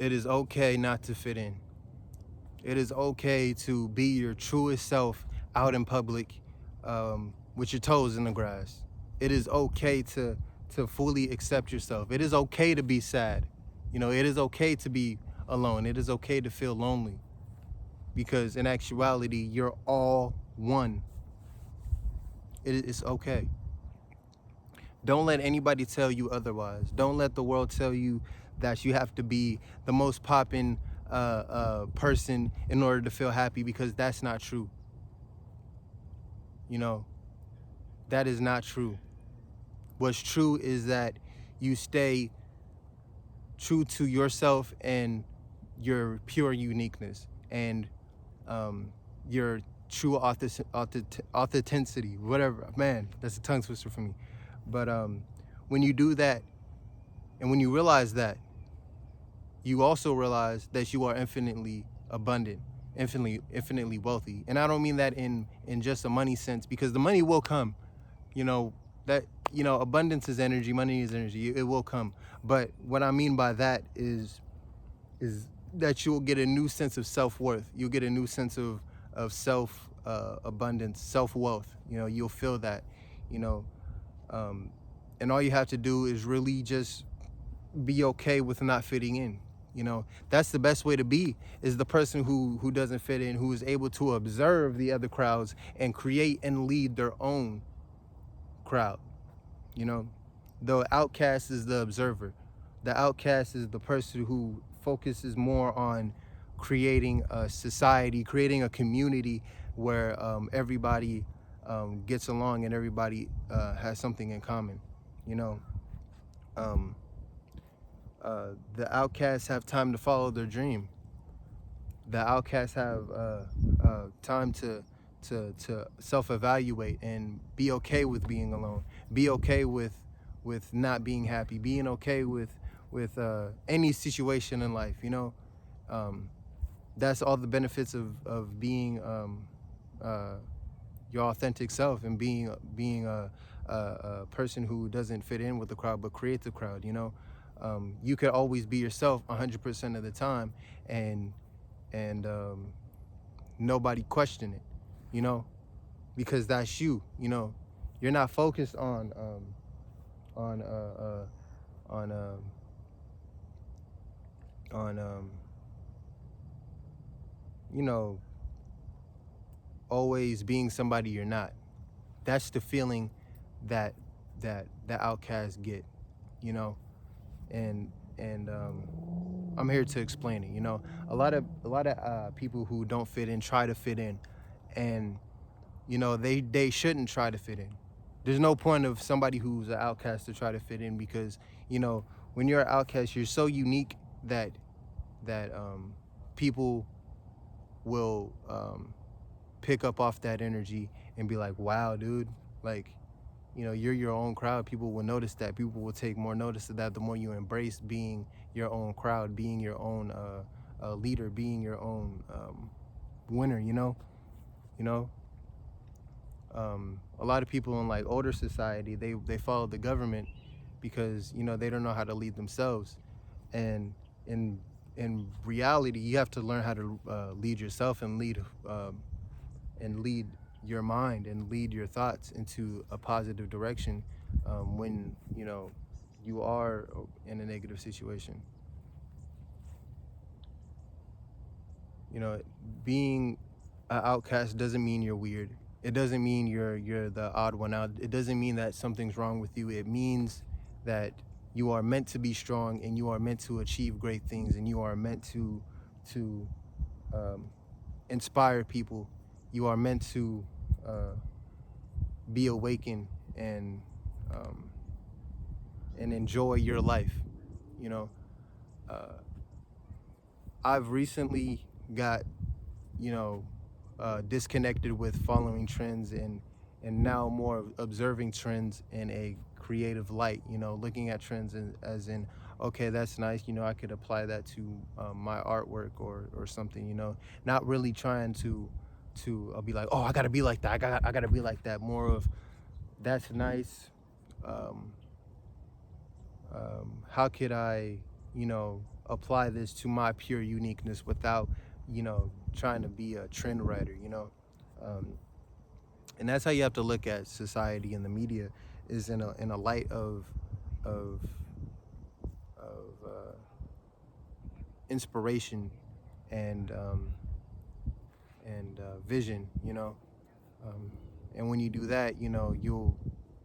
It is okay not to fit in. It is okay to be your truest self out in public, with your toes in the grass. It is okay to fully accept yourself. It is okay to be sad. It is okay to be alone. It is okay to feel lonely, because in actuality, you're all one. It's okay. Don't let anybody tell you otherwise. Don't let the world tell you that you have to be the most popping person in order to feel happy, because that's not true. You know, that is not true. What's true is that you stay true to yourself and your pure uniqueness and your true authenticity, whatever. Man, that's a tongue twister for me. But when you do that, and when you realize that, you also realize that you are infinitely abundant, infinitely wealthy. And I don't mean that in just a money sense, because the money will come. That abundance is energy, money is energy. It will come. But what I mean by that is that you'll get a new sense of self-worth. You'll get a new sense of self abundance, self-wealth. You'll feel that. And all you have to do is really just be okay with not fitting in. That's the best way to be, is the person who doesn't fit in, who is able to observe the other crowds and create and lead their own crowd. The outcast is the observer. The outcast is the person who focuses more on creating a society, creating a community where everybody gets along and everybody has something in common. Um, the outcasts have time to follow their dream. The outcasts have time to self-evaluate and be okay with being alone. Be okay with not being happy. Being okay with any situation in life. That's all the benefits of being your authentic self, and being a person who doesn't fit in with the crowd but creates the crowd. You could always be yourself 100% of the time, and nobody question it, because that's you. You're not focused on on uh, on on always being somebody you're not. That's the feeling that the outcasts get, and I'm here to explain it. A lot of people who don't fit in try to fit in, and they shouldn't try to fit in. There's no point of somebody who's an outcast to try to fit in, because when you're an outcast, you're so unique that people will pick up off that energy and be like, wow, dude, like, you're your own crowd. People will notice that. People will take more notice of that the more you embrace being your own crowd, being your own leader, being your own winner. A lot of people in like older society, they follow the government because they don't know how to lead themselves, and in reality, you have to learn how to lead yourself and lead your mind and lead your thoughts into a positive direction when you are in a negative situation. Being an outcast doesn't mean you're weird. It doesn't mean you're the odd one out. It doesn't mean that something's wrong with you. It means that you are meant to be strong, and you are meant to achieve great things, and you are meant to inspire people. You are meant to be awakened and enjoy your life. You know, I've recently got disconnected with following trends, and now more observing trends in a creative light. Looking at trends as in, okay, that's nice. I could apply that to my artwork or something. Not really trying to be like, oh, I gotta be like that. I gotta be like that. More of, that's nice. How could I, apply this to my pure uniqueness without, trying to be a trend writer, um, and that's how you have to look at society and the media, is in a light of of inspiration and vision, um, and when you do that, you'll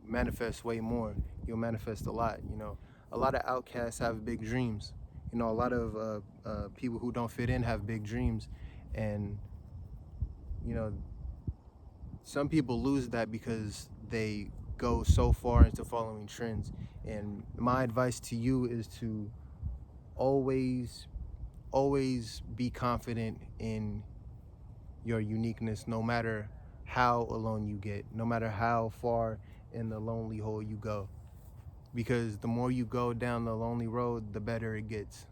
manifest way more. You'll manifest a lot. A lot of outcasts have big dreams. A lot of people who don't fit in have big dreams, and you know some people lose that because they go so far into following trends. And my advice to you is to always, always be confident in your uniqueness, no matter how alone you get, no matter how far in the lonely hole you go. Because the more you go down the lonely road, the better it gets.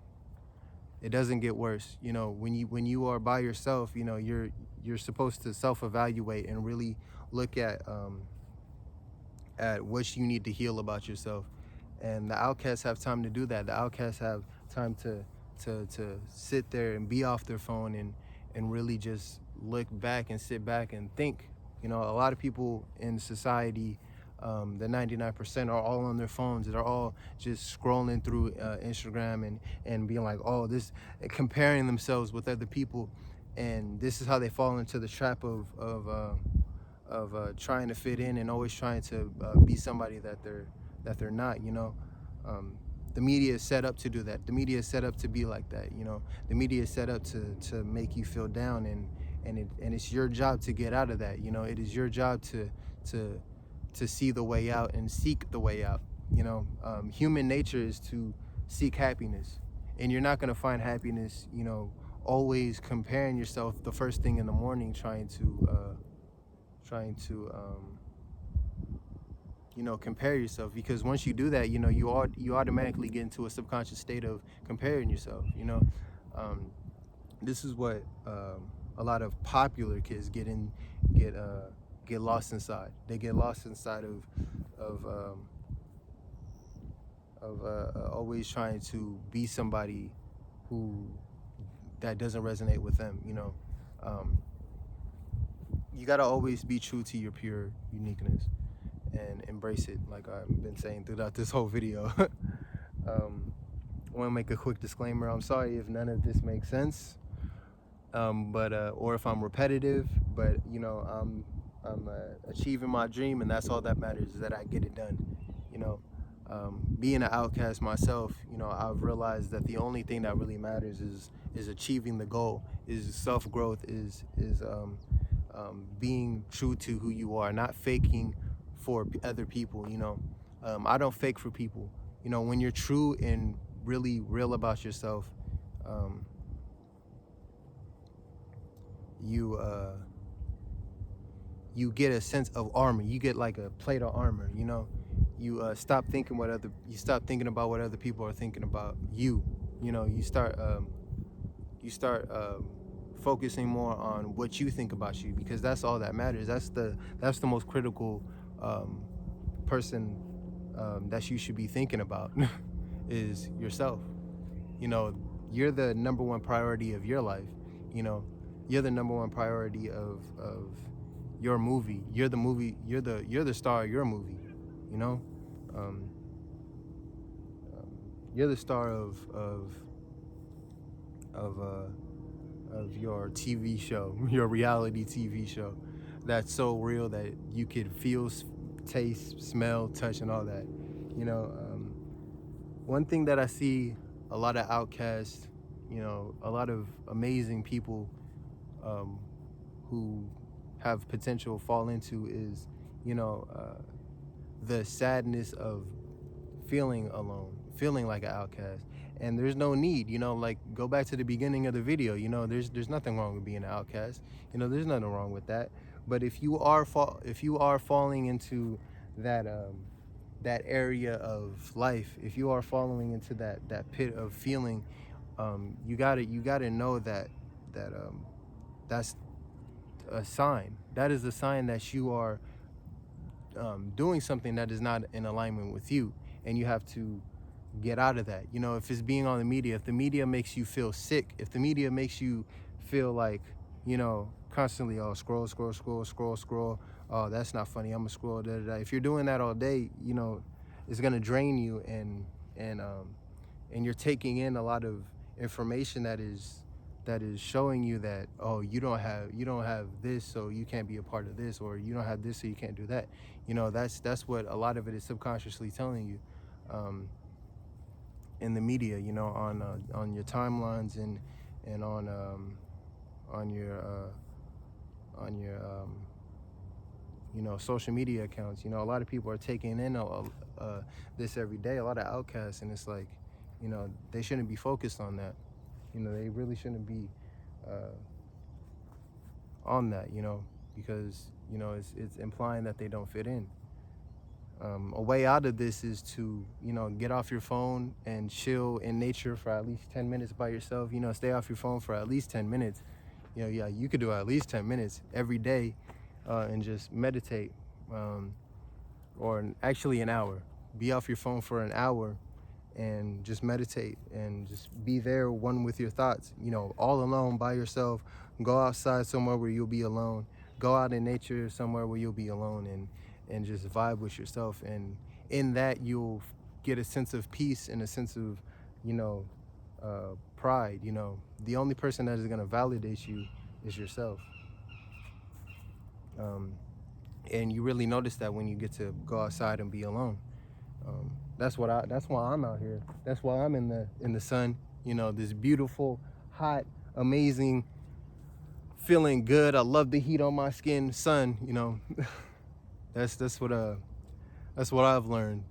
It doesn't get worse. When you are by yourself, you're supposed to self-evaluate and really look at what you need to heal about yourself. And the outcasts have time to do that. The outcasts have time to sit there and be off their phone and really just look back and sit back and think. A lot of people in society, the 99% are all on their phones. They're all just scrolling through Instagram and being like, oh, this, comparing themselves with other people. And this is how they fall into the trap of trying to fit in and always trying to be somebody that they're not. The media is set up to do that. The media is set up to be like that. The media is set up to make you feel down, and it's your job to get out of that. It is your job to see the way out and seek the way out. Human nature is to seek happiness, and you're not going to find happiness always comparing yourself the first thing in the morning, trying to compare yourself. Because once you do that, you automatically get into a subconscious state of comparing yourself. This is what a lot of popular kids get lost inside. They get lost inside of always trying to be somebody who that doesn't resonate with them. You got to always be true to your pure uniqueness and embrace it, like I've been saying throughout this whole video. I want to make a quick disclaimer. I'm sorry if none of this makes sense, but or if I'm repetitive, but I'm achieving my dream, and that's all that matters, is that I get it done. Being an outcast myself, I've realized that the only thing that really matters is achieving the goal, is self-growth, is being true to who you are, not faking for other people. I don't fake for people. When you're true and really real about yourself, you you get a sense of armor. You get like a plate of armor. You stop thinking you stop thinking about what other people are thinking about you. You start focusing more on what you think about you, because that's all that matters. That's the most critical person that you should be thinking about is yourself. you know you're the number one priority of your life. you know you're the number one priority of your movie. You're the star of your movie. you know um, you're the star of your TV show, your reality TV show, that's so real that you could feel, taste, smell, touch, and all that. One thing that I see a lot of outcasts, a lot of amazing people um, who have potential fall into is, the sadness of feeling alone, feeling like an outcast. And there's no need, like, go back to the beginning of the video. There's nothing wrong with being an outcast. There's nothing wrong with that. But if you are falling into that area of life, if you are falling into that pit of feeling, you gotta know that's a sign. That is a sign that you are doing something that is not in alignment with you, and you have to get out of that. You know, if it's being on the media, if the media makes you feel sick, if the media makes you feel like, you know, constantly, oh, scroll, scroll, scroll, scroll, scroll. Oh, that's not funny. I'm gonna scroll. Da, da, da. If you're doing that all day, you know, it's gonna drain you, and you're taking in a lot of information that is showing you that, oh, you don't have this, so you can't be a part of this, or you don't have this, so you can't do that. You know, that's what a lot of it is subconsciously telling you. In the media, you know, on your timelines, and on your you know, social media accounts. You know, a lot of people are taking in this every day. A lot of outcasts, and it's like, you know, they shouldn't be focused on that. You know, they really shouldn't be on that. You know, because, you know, it's implying that they don't fit in. A way out of this is to, you know, get off your phone and chill in nature for at least 10 minutes by yourself. You know, stay off your phone for at least 10 minutes. You know, yeah, you could do at least 10 minutes every day, and just meditate, or actually an hour. Be off your phone for an hour and just meditate and just be there one with your thoughts, you know, all alone by yourself. Go outside somewhere where you'll be alone. Go out in nature somewhere where you'll be alone, and just vibe with yourself. And in that, you'll get a sense of peace and a sense of, you know, pride. You know, the only person that is going to validate you is yourself. And you really notice that when you get to go outside and be alone. That's why I'm out here. That's why I'm in the sun. You know, this beautiful, hot, amazing, feeling good. I love the heat on my skin, sun. You know, that's what I've learned,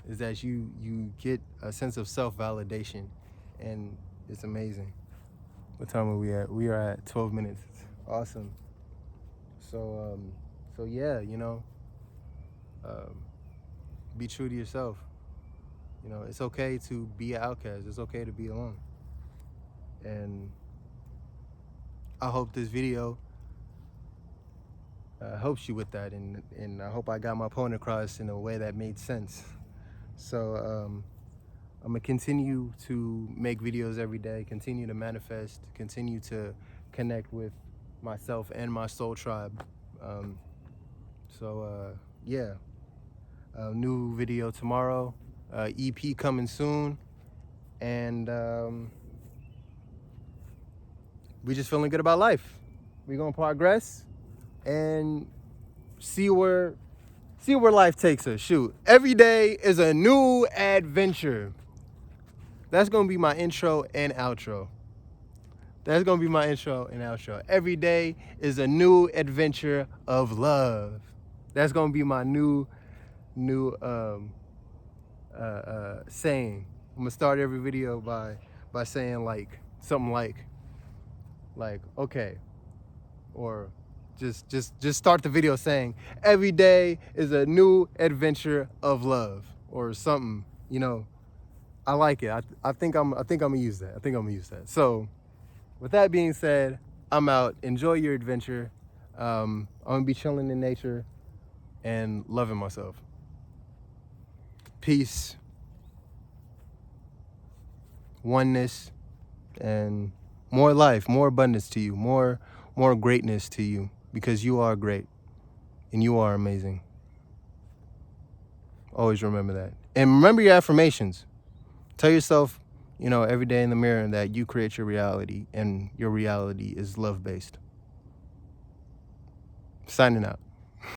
is that you get a sense of self-validation, and it's amazing. What time are we at? We are at 12 minutes. Awesome. So yeah, you know, be true to yourself. You know, it's okay to be an outcast. It's okay to be alone. And I hope this video helps you with that, and I hope I got my point across in a way that made sense. So I'm gonna continue to make videos every day, continue to manifest, continue to connect with myself and my soul tribe. Yeah, new video tomorrow, EP coming soon, and we just feeling good about life. We gonna progress and see where life takes us. Shoot, every day is a new adventure. That's gonna be my intro and outro. That's gonna be my intro and outro. Every day is a new adventure of love. That's gonna be my new saying. I'm gonna start every video by saying like something like okay, or just start the video saying every day is a new adventure of love, or something. You know, I like it. I think I'm gonna use that. I think I'm gonna use that. So with that being said, I'm out. Enjoy your adventure. I'm gonna be chilling in nature and loving myself. Peace, oneness, and more life, more abundance to you, more greatness to you, because you are great and you are amazing. Always remember that. And remember your affirmations. Tell yourself, you know, every day in the mirror that you create your reality, and your reality is love-based. Signing out.